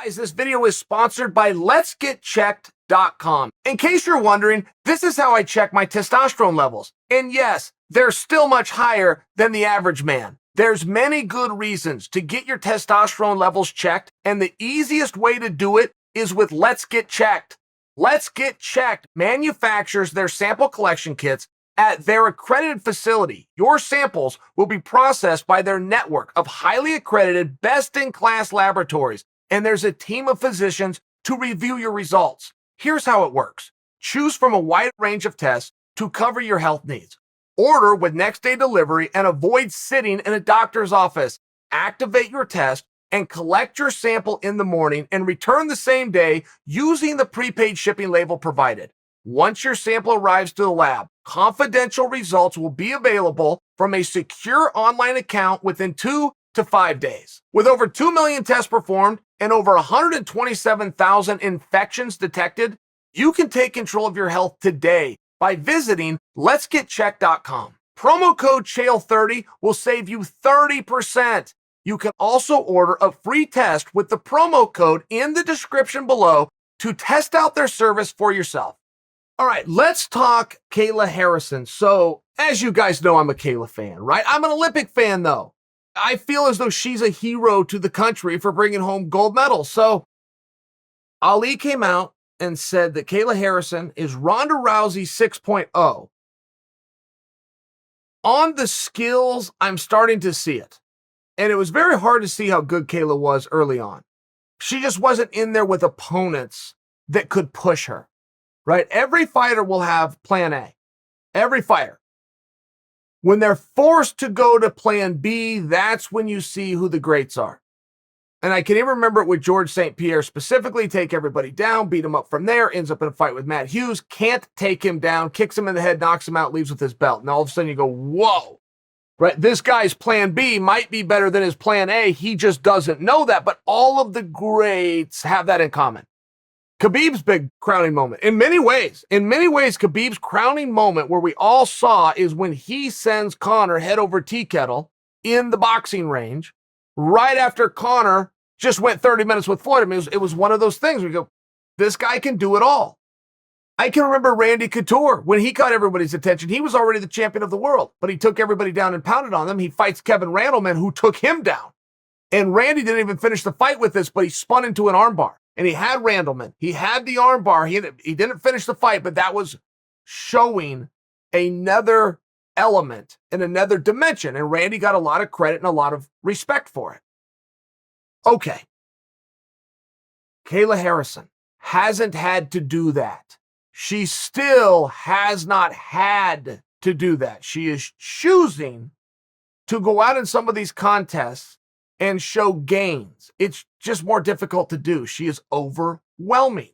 Guys, this video is sponsored by letsgetchecked.com. In case you're wondering, this is how I check my testosterone levels. And yes, they're still much higher than the average man. There's many good reasons to get your testosterone levels checked, and the easiest way to do it is with Let's Get Checked. Let's Get Checked manufactures their sample collection kits at their accredited facility. Your samples will be processed by their network of highly accredited, best-in-class laboratories, and there's a team of physicians to review your results. Here's how it works. Choose from a wide range of tests to cover your health needs. Order with next-day delivery and avoid sitting in a doctor's office. Activate your test and collect your sample in the morning and return the same day using the prepaid shipping label provided. Once your sample arrives to the lab, confidential results will be available from a secure online account within 2 to 5 days. With over 2 million tests performed and over 127,000 infections detected, you can take control of your health today by visiting letsgetchecked.com. Promo code Chael30 will save you 30%. You can also order a free test with the promo code in the description below to test out their service for yourself. All right, let's talk Kayla Harrison. So, as you guys know, I'm a Kayla fan, right? I'm an Olympic fan, though. I feel as though she's a hero to the country for bringing home gold medals. So, Ali came out and said that Kayla Harrison is Ronda Rousey 6.0. On the skills, I'm starting to see it. And it was very hard to see how good Kayla was early on. She just wasn't in there with opponents that could push her, right? Every fighter will have plan A. Every fighter. When they're forced to go to plan B, that's when you see who the greats are. And I can even remember it with George St. Pierre specifically, take everybody down, beat him up from there, ends up in a fight with Matt Hughes, can't take him down, kicks him in the head, knocks him out, leaves with his belt. And all of a sudden you go, whoa, right? This guy's plan B might be better than his plan A. He just doesn't know that. But all of the greats have that in common. Khabib's big crowning moment. In many ways, Khabib's crowning moment where we all saw is when he sends Conor head over tea kettle in the boxing range right after Conor just went 30 minutes with Floyd. I mean, it was one of those things where you go, this guy can do it all. I can remember Randy Couture when he caught everybody's attention. He was already the champion of the world, but he took everybody down and pounded on them. He fights Kevin Randleman, who took him down. And Randy didn't even finish the fight with this, but he spun into an armbar. And he had Randleman. He had the armbar. He didn't finish the fight, but that was showing another element in another dimension. And Randy got a lot of credit and a lot of respect for it. Okay. Kayla Harrison hasn't had to do that. She still has not had to do that. She is choosing to go out in some of these contests and show gains. It's just more difficult to do. She is overwhelming.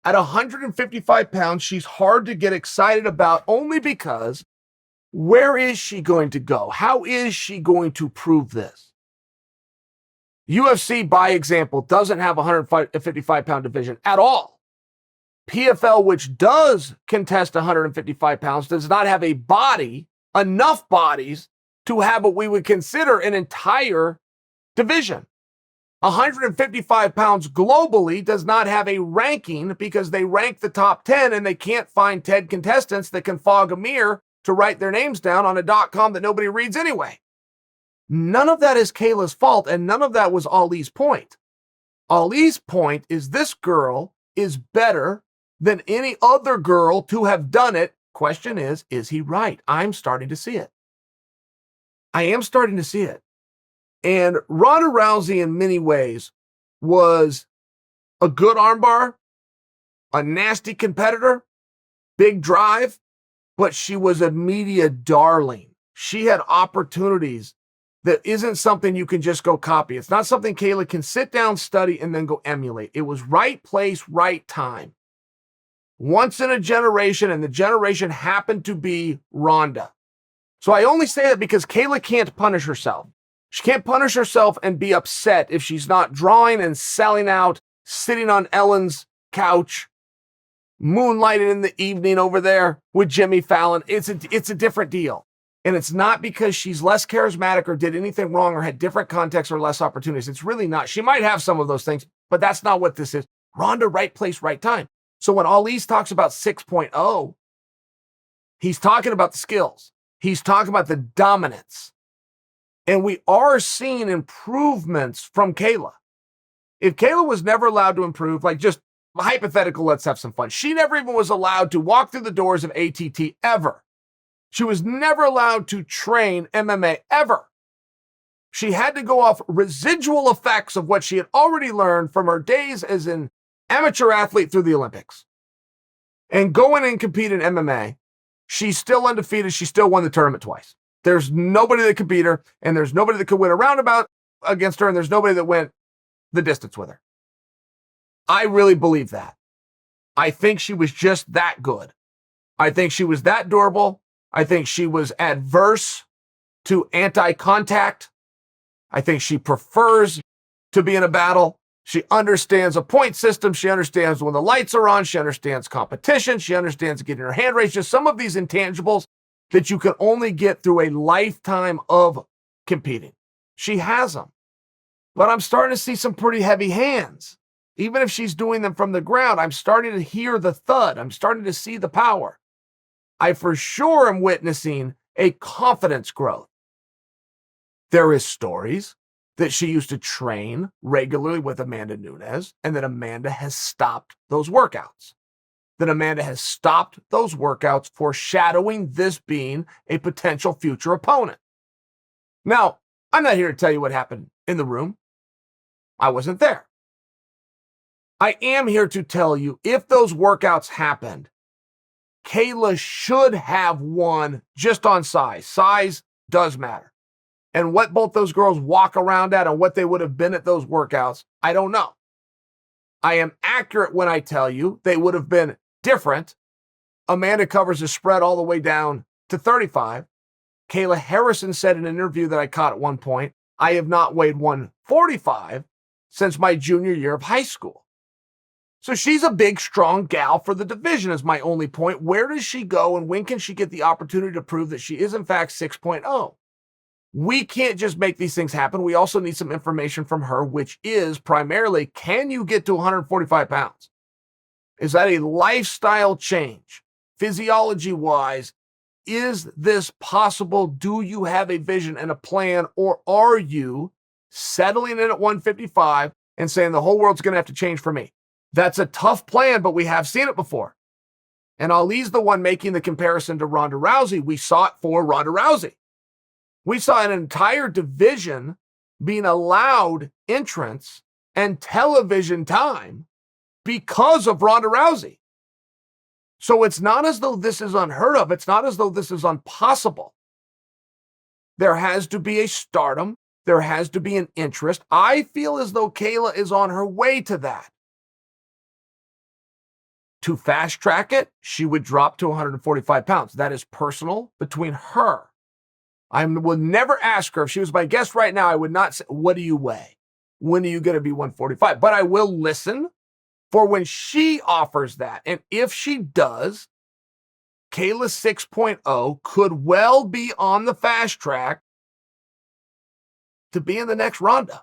At 155 pounds, she's hard to get excited about only because where is she going to go? How is she going to prove this? UFC, by example, doesn't have a 155-pound division at all. PFL, which does contest 155 pounds, does not have a body, enough bodies, to have what we would consider an entire division. 155 pounds globally does not have a ranking because they rank the top 10 and they can't find 10 contestants that can fog a mirror to write their names down on a .com that nobody reads anyway. None of that is Kayla's fault, and none of that was Ali's point. Ali's point is this girl is better than any other girl to have done it. Question is he right? I'm starting to see it. I am starting to see it. And Ronda Rousey, in many ways, was a good armbar, a nasty competitor, big drive, but she was a media darling. She had opportunities that isn't something you can just go copy. It's not something Kayla can sit down, study, and then go emulate. It was right place, right time. Once in a generation, and the generation happened to be Ronda. So I only say that because Kayla can't punish herself. She can't punish herself and be upset if she's not drawing and selling out, sitting on Ellen's couch, moonlighting in the evening over there with Jimmy Fallon. It's a different deal. And it's not because she's less charismatic or did anything wrong or had different contexts or less opportunities. It's really not. She might have some of those things, but that's not what this is. Ronda, right place, right time. So when Ali's talks about 6.0, he's talking about the skills. He's talking about the dominance. And we are seeing improvements from Kayla. If Kayla was never allowed to improve, like just hypothetical, let's have some fun. She never even was allowed to walk through the doors of ATT ever. She was never allowed to train MMA ever. She had to go off residual effects of what she had already learned from her days as an amateur athlete through the Olympics. And go in and compete in MMA. She's still undefeated. She still won the tournament twice. There's nobody that could beat her, and there's nobody that could win a roundabout against her, and there's nobody that went the distance with her. I really believe that. I think she was just that good. I think she was that durable. I think she was adverse to anti-contact. I think she prefers to be in a battle. She understands a point system. She understands when the lights are on. She understands competition. She understands getting her hand raised. Just some of these intangibles that you can only get through a lifetime of competing. She has them. But I'm starting to see some pretty heavy hands. Even if she's doing them from the ground, I'm starting to hear the thud. I'm starting to see the power. I for sure am witnessing a confidence growth. There is stories that she used to train regularly with Amanda Nunes, and that Amanda has stopped those workouts. That Amanda has stopped those workouts, foreshadowing this being a potential future opponent. Now, I'm not here to tell you what happened in the room. I wasn't there. I am here to tell you, if those workouts happened, Kayla should have won just on size. Size does matter. And what both those girls walk around at and what they would have been at those workouts, I don't know. I am accurate when I tell you they would have been different. Amanda covers the spread all the way down to 35. Kayla Harrison said in an interview that I caught at one point, I have not weighed 145 since my junior year of high school. So she's a big, strong gal for the division is my only point. Where does she go and when can she get the opportunity to prove that she is in fact 6.0? We can't just make these things happen. We also need some information from her, which is primarily, can you get to 145 pounds? Is that a lifestyle change? Physiology-wise, is this possible? Do you have a vision and a plan, or are you settling in at 155 and saying the whole world's going to have to change for me? That's a tough plan, but we have seen it before. And Ali's the one making the comparison to Ronda Rousey. We saw it for Ronda Rousey. We saw an entire division being allowed entrance and television time because of Ronda Rousey. So it's not as though this is unheard of. It's not as though this is impossible. There has to be a stardom. There has to be an interest. I feel as though Kayla is on her way to that. To fast track it, she would drop to 145 pounds. That is personal between her. I will never ask her. If she was my guest right now, I would not say, what do you weigh? When are you going to be 145? But I will listen for when she offers that. And if she does, Kayla 6.0 could well be on the fast track to being the next Ronda.